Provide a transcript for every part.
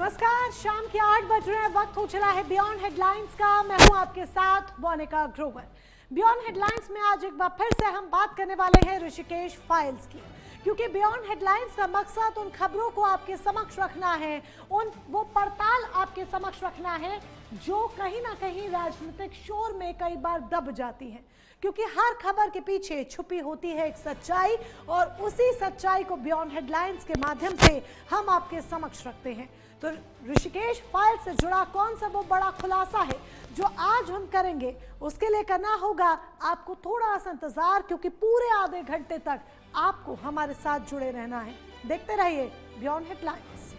नमस्कार, शाम के 8 बज रहे हैं। वक्त हो चला है बियॉन्ड हेडलाइंस का। मैं हूं आपके साथ मोनिका ग्रोवर। बियॉन्ड हेडलाइंस में आज एक बार फिर से हम बात करने वाले हैं ऋषिकेश फाइल्स की, क्योंकि बियॉन्ड हेडलाइंस का मकसद उन खबरों को आपके समक्ष रखना है, वो पड़ताल आपके समक्ष रखना है जो कहीं ना कहीं राजनीतिक शोर में कई बार दब जाती है, क्योंकि हर खबर के पीछे छुपी होती है एक सच्चाई, और उसी सच्चाई को बियॉन्ड हेडलाइंस के माध्यम से हम आपके समक्ष रखते हैं। तो ऋषिकेश फाइल से जुड़ा कौन सा वो बड़ा खुलासा है जो आज हम करेंगे, उसके लिए करना होगा आपको थोड़ा सा इंतजार, क्योंकि पूरे आधे घंटे तक आपको हमारे साथ जुड़े रहना है। देखते रहिए बियॉन्ड हेडलाइंस।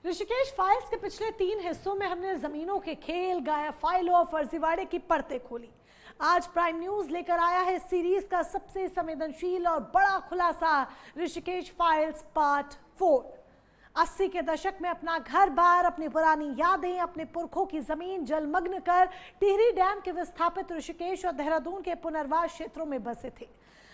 ऋषिकेश फाइल्स के पिछले 3 हिस्सों में हमने जमीनों के खेल, गायब फाइलों और फर्जीवाड़े की परतें खोली। आज प्राइम न्यूज लेकर आया है सीरीज का सबसे संवेदनशील और बड़ा खुलासा, ऋषिकेश फाइल्स पार्ट 4। 80 के दशक में अपना घर बार, अपनी पुरानी यादें, अपने पुरखों की जमीन जलमग्न कर टिहरी डैम के विस्थापित ऋषिकेश और देहरादून के पुनर्वास क्षेत्रों में बसे थे।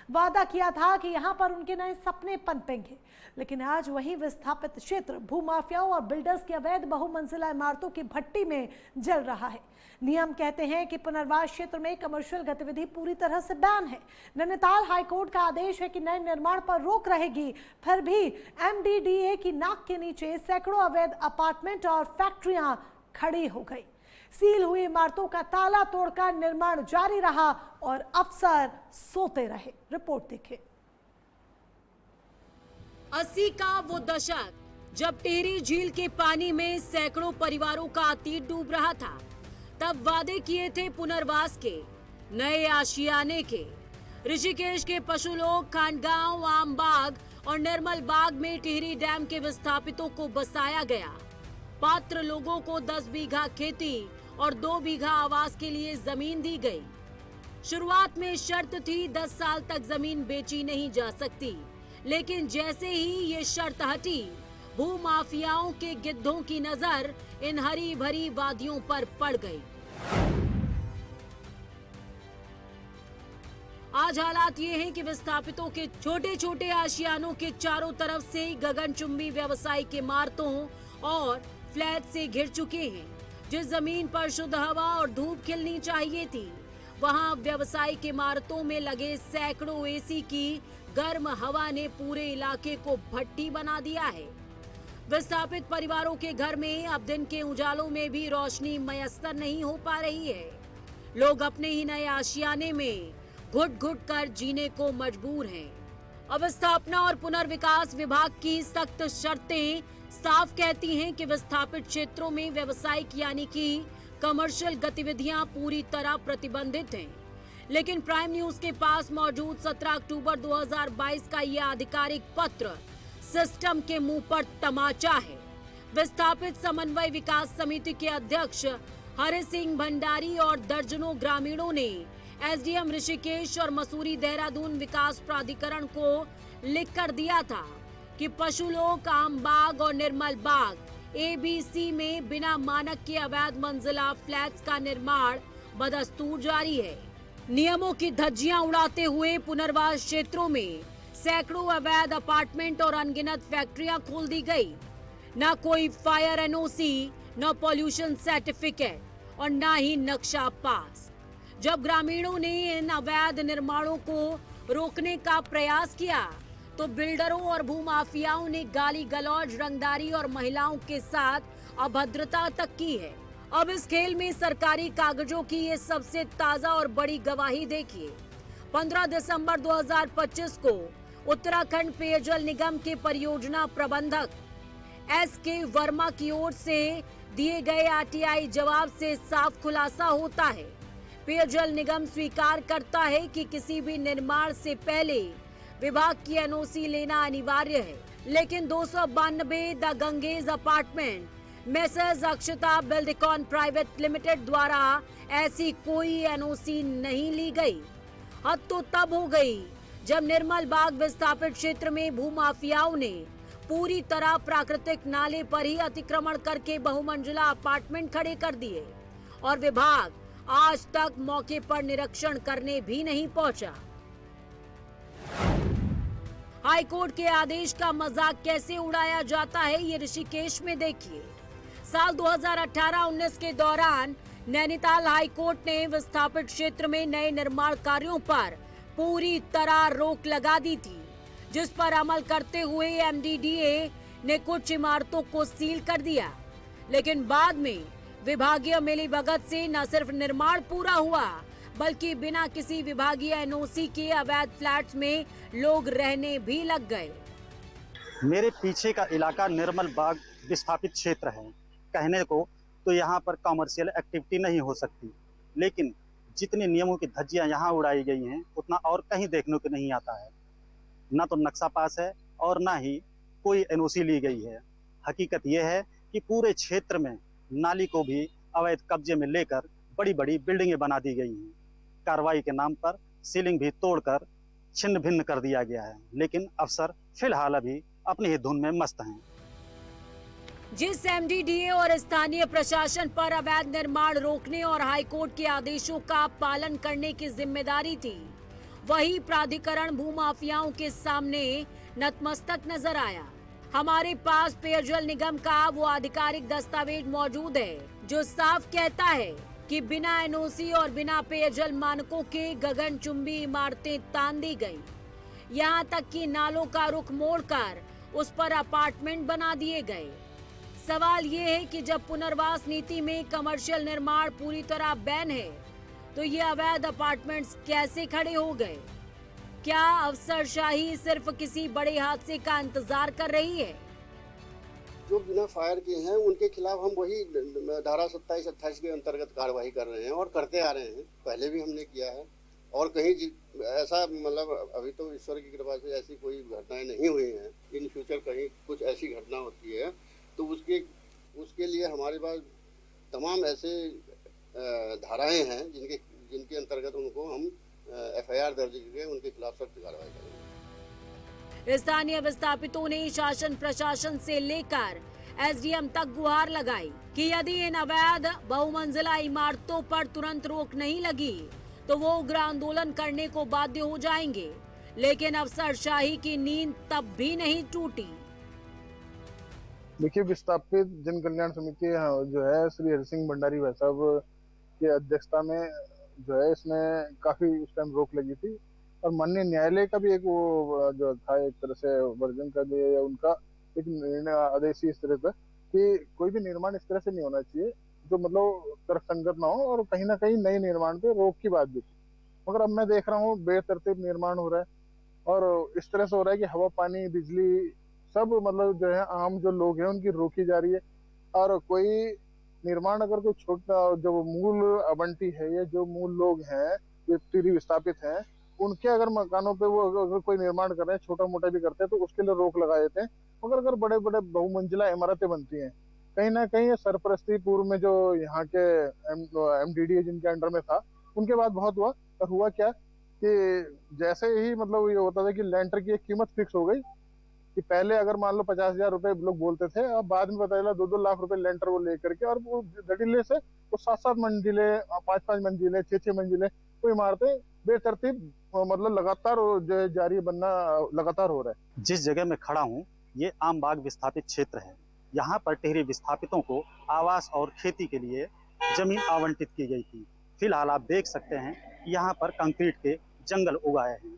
वादा किया था कि यहां पर उनके नए सपने पनपेंगे, लेकिन आज वही विस्थापित क्षेत्र भूमाफियाओं और बिल्डर्स की अवैध बहुमंजिला इमारतों की भट्टी में जल रहा है। नियम कहते हैं कि पुनर्वास क्षेत्र में कमर्शियल गतिविधि पूरी तरह से बैन है। नैनीताल हाईकोर्ट का आदेश है कि नए निर्माण पर रोक रहेगी, फिर भी एमडीडीए की नाक के नीचे सैकड़ों अवैध अपार्टमेंट और फैक्ट्रियां खड़ी हो गई। सील हुई इमारतों का ताला तोड़कर निर्माण जारी रहा और अफसर सोते रहे। रिपोर्ट देखें। 80 का वो दशक जब टिहरी झील के पानी में सैकड़ों परिवारों का अतीत डूब रहा था, तब वादे किए थे पुनर्वास के, नए आशियाने के। ऋषिकेश के पशु लोग, खानगांव, आमबाग और निर्मल बाग में टिहरी डैम के विस्थापितों को बसाया गया। पात्र लोगों को 10 बीघा खेती और 2 बीघा आवास के लिए जमीन दी गई। शुरुआत में शर्त थी 10 साल तक जमीन बेची नहीं जा सकती, लेकिन जैसे ही ये शर्त हटी, भूमाफियाओं के गिद्धों की नजर इन हरी भरी वादियों पर पड़ गई। आज हालात ये हैं कि विस्थापितों के छोटे छोटे आशियानों के चारों तरफ से गगनचुंबी व्यवसायिक इमारतों और फ्लैट से घिर चुके हैं। जिस जमीन पर शुद्ध हवा और धूप खिलनी चाहिए थी, वहां व्यावसायिक इमारतों में लगे सैकड़ों एसी की गर्म हवा ने पूरे इलाके को भट्टी बना दिया है। विस्थापित परिवारों के घर में अब दिन के उजालों में भी रोशनी मयस्सर नहीं हो पा रही है। लोग अपने ही नए आशियाने में घुट घुट कर जीने को मजबूर हैं। अवस्थापना और पुनर्विकास विभाग की सख्त शर्तें साफ कहती हैं कि विस्थापित क्षेत्रों में व्यावसायिक यानी कि कमर्शियल गतिविधियां पूरी तरह प्रतिबंधित हैं। लेकिन प्राइम न्यूज के पास मौजूद 17 अक्टूबर 2022 का यह आधिकारिक पत्र सिस्टम के मुंह पर तमाचा है। विस्थापित समन्वय विकास समिति के अध्यक्ष हरि सिंह भंडारी और दर्जनों ग्रामीणों ने एसडीएम ऋषिकेश और मसूरी देहरादून विकास प्राधिकरण को लिख कर दिया था कि पशु लोग, आमबाग और निर्मल बाग एबीसी में बिना मानक के अवैध मंजिला फ्लैट्स का निर्माण बदस्तूर जारी है। नियमों की धज्जियां उड़ाते हुए पुनर्वास क्षेत्रों में सैकड़ों अवैध अपार्टमेंट और अनगिनत फैक्ट्रियां खोल दी गई। न कोई फायर एनओसी, न पॉल्यूशन सर्टिफिकेट और न ही नक्शा पास। जब ग्रामीणों ने इन अवैध निर्माणों को रोकने का प्रयास किया, तो बिल्डरों और भूमाफियाओं ने गाली गलौज, रंगदारी और महिलाओं के साथ अभद्रता तक की है। अब इस खेल में सरकारी कागजों की ये सबसे ताजा और बड़ी गवाही देखिए। 15 दिसंबर 2025 को उत्तराखंड पेयजल निगम के परियोजना प्रबंधक एसके वर्मा की ओर से दिए गए आरटीआई जवाब से साफ खुलासा होता है। पेयजल निगम स्वीकार करता है कि किसी भी निर्माण से पहले विभाग की एनओसी लेना अनिवार्य है, लेकिन 292 the Ganges apartment messrs Akshata Buildcon private limited द्वारा ऐसी कोई एनओसी नहीं ली गई। हद तो तब हो गई जब निर्मल बाग विस्थापित क्षेत्र में भूमाफियाओं ने पूरी तरह प्राकृतिक नाले पर ही अतिक्रमण करके बहुमंजिला अपार्टमेंट खड़े कर दिए और विभाग आज तक मौके पर निरीक्षण करने भी नहीं पहुंचा। हाईकोर्ट के आदेश का मजाक कैसे उड़ाया जाता है ये ऋषिकेश में देखिए। साल 2018-19 के दौरान नैनीताल हाईकोर्ट ने विस्थापित क्षेत्र में नए निर्माण कार्यों पर पूरी तरह रोक लगा दी थी, जिस पर अमल करते हुए एमडीडीए ने कुछ इमारतों को सील कर दिया। लेकिन बाद में विभागीय मिलीभगत से न सिर्फ निर्माण पूरा हुआ बल्कि बिना किसी विभागीय एनओसी के अवैध फ्लैट्स में लोग रहने भी लग गए। मेरे पीछे का इलाका निर्मल बाग विस्थापित क्षेत्र है। कहने को तो यहाँ पर कॉमर्शियल एक्टिविटी नहीं हो सकती, लेकिन जितने नियमों की धज्जियाँ यहाँ उड़ाई गई हैं उतना और कहीं देखने को नहीं आता है। ना तो नक्शा पास है और ना ही कोई एनओसी ली गई है। हकीकत यह है कि पूरे क्षेत्र में नाली को भी अवैध कब्जे में लेकर बड़ी बड़ी बिल्डिंगें बना दी गई हैं। कार्रवाई के नाम पर सीलिंग भी तोड़कर छिन्न भिन्न कर दिया गया है, लेकिन अफसर फिलहाल अभी अपनी ही धुन में मस्त हैं। जिस एमडीडीए और स्थानीय प्रशासन पर अवैध निर्माण रोकने और हाईकोर्ट के आदेशों का पालन करने की जिम्मेदारी थी, वही प्राधिकरण भूमाफियाओं के सामने नतमस्तक नजर आया। हमारे पास पेयजल निगम का वो आधिकारिक दस्तावेज मौजूद है जो साफ कहता है कि बिना एनओसी और बिना पेयजल मानकों के गगनचुंबी इमारतें तान दी गई। यहाँ तक कि नालों का रुख मोड़कर उस पर अपार्टमेंट बना दिए गए। सवाल ये है कि जब पुनर्वास नीति में कमर्शियल निर्माण पूरी तरह बैन है तो ये अवैध अपार्टमेंट्स कैसे खड़े हो गए? क्या अफसरशाही सिर्फ किसी बड़े हादसे का इंतजार कर रही है? जो बिना फायर के हैं उनके खिलाफ हम वही धारा 27-28 के अंतर्गत कार्रवाई कर रहे हैं और करते आ रहे हैं। पहले भी हमने किया है और कहीं ऐसा मतलब अभी तो ईश्वर की कृपा से ऐसी कोई घटनाएं नहीं हुई हैं। इन फ्यूचर कहीं कुछ ऐसी घटना होती है तो उसके लिए हमारे पास तमाम ऐसे धाराएं हैं जिनके अंतर्गत उनको हम एफआईआर दर्ज करके उनके खिलाफ सख्त कार्रवाई करेंगे। स्थानीय विस्थापितों ने शासन प्रशासन से लेकर एसडीएम तक गुहार लगाई कि यदि इन अवैध बहुमंजिला इमारतों पर तुरंत रोक नहीं लगी तो वो उग्र आंदोलन करने को बाध्य हो जाएंगे। लेकिन अफसरशाही की नींद तब भी नहीं टूटी। देखिए, विस्थापित जन कल्याण समिति जो है श्री हरि सिंह भंडारी भाई साहब की अध्यक्षता में जो है इसमें काफी उस टाइम रोक लगी थी और माननीय न्यायालय का भी एक वो जो था एक तरह से वर्जन का दिया या उनका एक निर्णय आदेश इस तरह का कि कोई भी निर्माण इस तरह से नहीं होना चाहिए जो मतलब तर्कसंगत ना हो और कहीं ना कहीं नए निर्माण पे रोक की बात भी थी। मगर अब मैं देख रहा हूँ बेतरतीब निर्माण हो रहा है और इस तरह से हो रहा है कि हवा पानी बिजली सब मतलब जो है आम जो लोग हैं उनकी रोकी जा रही है। और कोई निर्माण अगर कोई छोटा जो मूल आवंटी है या जो मूल लोग हैं जो विस्थापित हैं उनके अगर मकानों पे वो अगर कोई निर्माण कर रहे हैं छोटा मोटा भी करते हैं तो उसके लिए रोक लगा देते हैं। मगर अगर बड़े बड़े बहुमंजिला इमारतें बनती हैं कहीं ना कहीं सरपरस्ती पूर्व में जो यहाँ के एमडीडीए जिनके अंडर में था उनके बाद बहुत हुआ। और हुआ क्या कि जैसे ही मतलब ये होता था कि लेंटर की एक कीमत फिक्स हो गई कि पहले अगर मान लो 50,000 रुपए लोग बोलते थे, अब बाद में पता चला 2-2 लाख रुपए लेंटर वो लेकर के और वो डटीले से वो 7-7 मंजिले 5-5 मंजिले 6-6 मंजिले वो इमारतें बेतरतीब मतलब लगातार जो है जारी बनना लगातार हो रहा है। जिस जगह मैं खड़ा हूँ ये आम बाग विस्थापित क्षेत्र है। यहाँ पर टिहरी विस्थापितों को आवास और खेती के लिए जमीन आवंटित की गई थी। फिलहाल आप देख सकते हैं यहाँ पर कंक्रीट के जंगल उगाए हैं।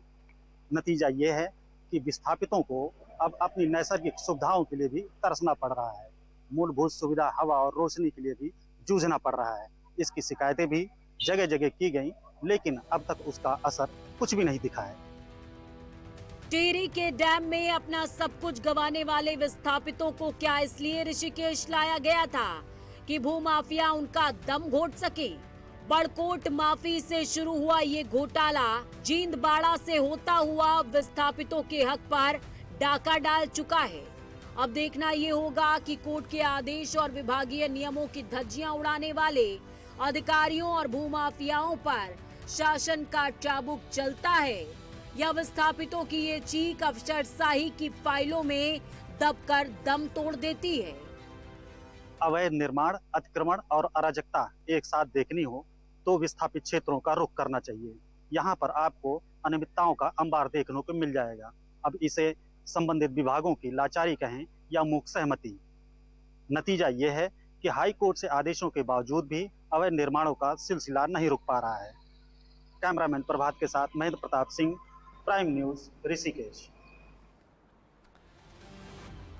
नतीजा ये है कि विस्थापितों को अब अपनी नैसर्गिक सुविधाओं के लिए भी तरसना पड़ रहा है। मूलभूत सुविधा हवा और रोशनी के लिए भी जूझना पड़ रहा है। इसकी शिकायतें भी जगह जगह की गई, लेकिन अब तक उसका असर कुछ भी नहीं दिखा है। टिहरी के डैम में अपना सब कुछ गंवाने वाले विस्थापितों को क्या इसलिए ऋषिकेश लाया गया था कि भूमाफिया उनका दम घोट सके? बड़कोट माफी से शुरू हुआ ये घोटाला जींदबाड़ा से होता हुआ विस्थापितों के हक पर डाका डाल चुका है। अब देखना ये होगा कि कोर्ट के आदेश और विभागीय नियमों की धज्जियां उड़ाने वाले अधिकारियों और भूमाफियाओं पर शासन का चाबुक चलता है या विस्थापितों की ये चीख अफसरशाही की फाइलों में दबकर दम तोड़ देती है। अवैध निर्माण, अतिक्रमण और अराजकता एक साथ देखनी हो तो विस्थापित क्षेत्रों का रुख करना चाहिए। यहाँ पर आपको अनियमितताओं का अंबार देखने को मिल जाएगा। अब इसे संबंधित विभागों की लाचारी कहें या मूक सहमति, नतीजा ये है कि हाई कोर्ट से आदेशों के बावजूद भी अवैध निर्माणों का सिलसिला नहीं रुक पा रहा है। कैमरामैन प्रभात के साथ महेंद्र प्रताप सिंह, प्राइम न्यूज, ऋषिकेश।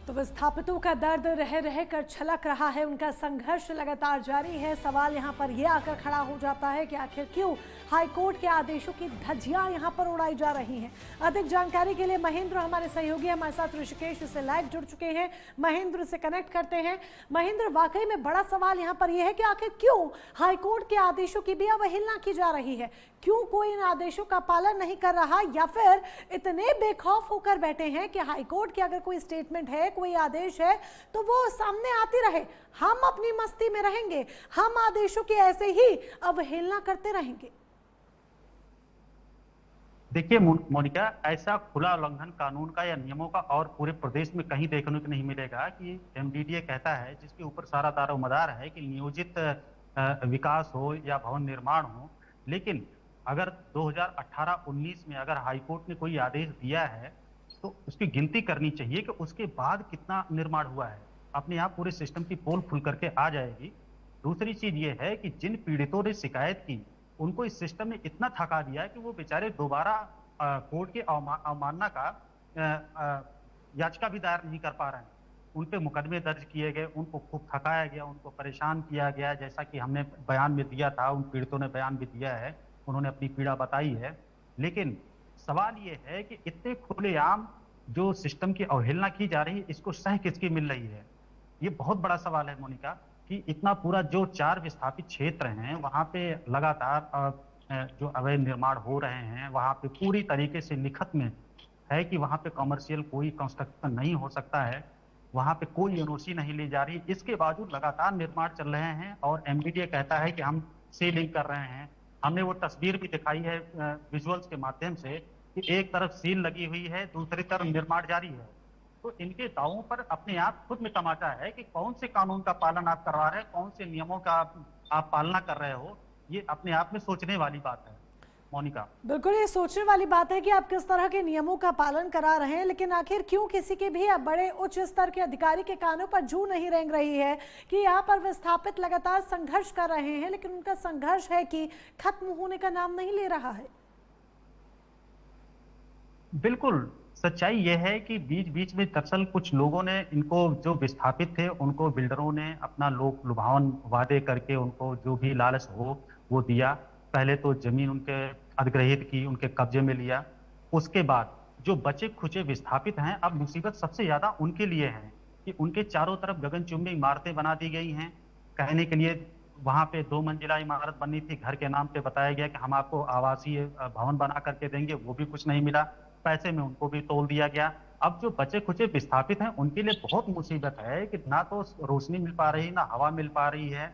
तो विस्थापितों का दर्द रह रह कर छलक रहा है, उनका संघर्ष लगातार जारी है। सवाल यहाँ पर यह आकर खड़ा हो जाता है कि आखिर क्यों हाईकोर्ट के आदेशों की धज्जियां यहाँ पर उड़ाई जा रही हैं। अधिक जानकारी के लिए महेंद्र हमारे सहयोगी हमारे साथ ऋषिकेश से लाइव जुड़ चुके हैं। महेंद्र से कनेक्ट करते हैं। महेंद्र, वाकई में बड़ा सवाल यहाँ पर यह है कि आखिर क्यों हाईकोर्ट के आदेशों की भी अवहेलना की जा रही है? क्यों कोई इन आदेशों का पालन नहीं कर रहा, या फिर इतने बेखौफ होकर बैठे हैं कि हाईकोर्ट की अगर कोई स्टेटमेंट है, कोई आदेश है तो वो सामने आती रहे, हम अपनी मस्ती में रहेंगे, हम आदेशों की ऐसे ही अवहेलना करते रहेंगे? देखिए मोनिका, ऐसा खुला उल्लंघन कानून का या नियमों का और पूरे प्रदेश में कहीं देखने को नहीं मिलेगा कि एमडीडीए कहता है, जिसके ऊपर सारा दारोमदार है, कि नियोजित विकास हो या भवन निर्माण हो। लेकिन अगर 2018-19 में अगर हाईकोर्ट ने कोई आदेश दिया है तो उसकी गिनती करनी चाहिए कि उसके बाद कितना निर्माण हुआ है। अपने आप पूरे सिस्टम की पोल खुल करके आ जाएगी। दूसरी चीज ये है कि जिन पीड़ितों ने शिकायत की उनको इस सिस्टम ने इतना थका दिया कि वो बेचारे दोबारा कोर्ट की अवमानना का याचिका भी दायर नहीं कर पा रहे हैं। उन पे मुकदमे दर्ज किए गए, उनको खूब थकाया गया, उनको परेशान किया गया, जैसा कि हमने बयान में दिया था। उन पीड़ितों ने बयान भी दिया है, उन्होंने अपनी पीड़ा बताई है। लेकिन सवाल ये है कि इतने खुलेआम जो सिस्टम की अवहेलना की जा रही है, इसको सह किसकी मिल रही है? ये बहुत बड़ा सवाल है मोनिका, कि इतना पूरा जो 4 विस्थापित क्षेत्र हैं वहां पे लगातार जो अवैध निर्माण हो रहे हैं, वहां पे पूरी तरीके से लिखत में है कि वहां पे कमर्शियल कोई कंस्ट्रक्शन नहीं हो सकता है, वहां पे कोई एनओसी नहीं ली जा रही। इसके बावजूद लगातार निर्माण चल रहे हैं और एमडीडीए कहता है कि हम सीलिंग कर रहे हैं। हमने वो तस्वीर भी दिखाई है विजुअल्स के माध्यम से कि एक तरफ सील लगी हुई है, दूसरी तरफ निर्माण जारी है। तो इनके दावों पर अपने आप खुद में तमाचा है कि कौन से कानून का पालन आप करवा रहे हैं, कौन से नियमों का आप पालना कर रहे हो। ये अपने आप में सोचने वाली बात है मोनिका। बिल्कुल, ये सोचने वाली बात है कि आप किस तरह के नियमों का पालन करा रहे हैं। लेकिन आखिर क्यों किसी के भी बड़े उच्च स्तर के अधिकारी के कानों पर जू नहीं रेंग रही है कि यहाँ पर विस्थापित लगातार संघर्ष कर रहे हैं, लेकिन उनका संघर्ष है कि खत्म होने का नाम नहीं ले रहा है? बिल्कुल, सच्चाई यह है कि बीच बीच में दरअसल कुछ लोगों ने इनको, जो विस्थापित थे, उनको बिल्डरों ने अपना लोक लुभावन वादे करके उनको जो भी लालच हो वो दिया। पहले तो जमीन उनके अधिग्रहित की, उनके कब्जे में लिया। उसके बाद जो बचे खुचे विस्थापित हैं, अब मुसीबत सबसे ज्यादा उनके लिए है कि उनके चारों तरफ गगनचुंबी इमारतें बना दी गई हैं। कहने के लिए वहां पे 2 मंजिला इमारत बननी थी, घर के नाम पे बताया गया कि हम आपको आवासीय भवन बना करके देंगे, वो भी कुछ नहीं मिला। पैसे में उनको भी तोल दिया गया। अब जो बचे खुचे विस्थापित हैं उनके लिए बहुत मुसीबत है कि ना तो रोशनी मिल पा रही, ना हवा मिल पा रही है,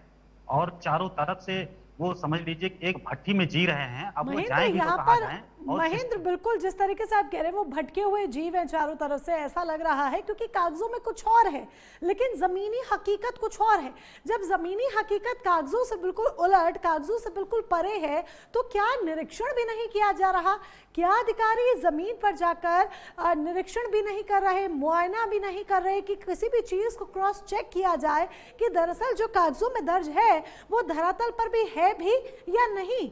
और चारों तरफ से वो समझ लीजिए एक भट्टी में जी रहे हैं। अब वो जाएं भी तो कहां जाएं? महेंद्र, बिल्कुल जिस तरीके से आप कह रहे हैं वो भटके हुए जीव हैं चारों तरफ से, ऐसा लग रहा है, क्योंकि कागजों में कुछ और है लेकिन जमीनी हकीकत कुछ और है। जब जमीनी हकीकत कागजों से बिल्कुल उलट, कागजों से बिल्कुल परे है, तो क्या निरीक्षण भी नहीं किया जा रहा? क्या अधिकारी जमीन पर जाकर निरीक्षण भी नहीं कर रहे, मुआयना भी नहीं कर रहे कि किसी भी चीज को क्रॉस चेक किया जाए कि दरअसल जो कागजों में दर्ज है वो धरातल पर भी है भी या नहीं?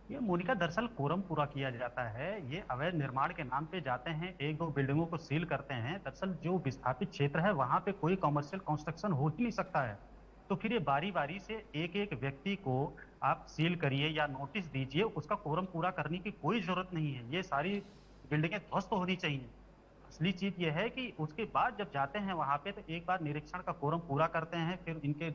ये मोनिका, दरअसल कोरम पूरा किया जाता है। ये अवैध निर्माण के नाम पे जाते हैं, 1-2 बिल्डिंगों को सील करते हैं। दरअसल जो विस्थापित क्षेत्र है वहां पे कोई कमर्शियल कंस्ट्रक्शन हो ही नहीं सकता है। तो फिर ये बारी बारी से एक एक व्यक्ति को आप सील करिए या नोटिस दीजिए, उसका कोरम पूरा करने की कोई जरूरत नहीं है। ये सारी बिल्डिंगें ध्वस्त होनी चाहिए। असली चीज ये है कि उसके बाद जब जाते हैं वहां पे तो एक बार निरीक्षण का कोरम पूरा करते हैं, फिर इनके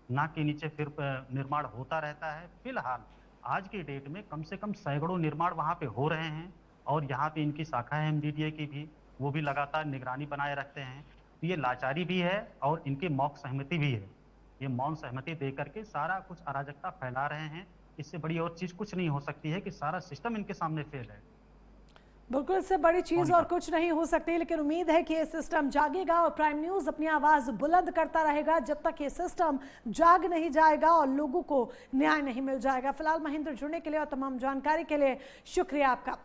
नाक के नीचे फिर निर्माण होता रहता है। फिलहाल आज की डेट में कम से कम सैकड़ों निर्माण वहां पे हो रहे हैं, और यहाँ पे इनकी शाखा है एमडीडीए की भी, वो भी लगातार निगरानी बनाए रखते हैं। तो ये लाचारी भी है और इनकी मौन सहमति भी है। ये मौन सहमति दे करके सारा कुछ अराजकता फैला रहे हैं, इससे बड़ी और चीज कुछ नहीं हो सकती है कि सारा सिस्टम इनके सामने फेल है। बिल्कुल, इससे बड़ी चीज और कुछ नहीं हो सकती, लेकिन उम्मीद है कि ये सिस्टम जागेगा और प्राइम न्यूज अपनी आवाज बुलंद करता रहेगा जब तक ये सिस्टम जाग नहीं जाएगा और लोगों को न्याय नहीं मिल जाएगा। फिलहाल महेंद्र, जुड़ने के लिए और तमाम जानकारी के लिए शुक्रिया आपका।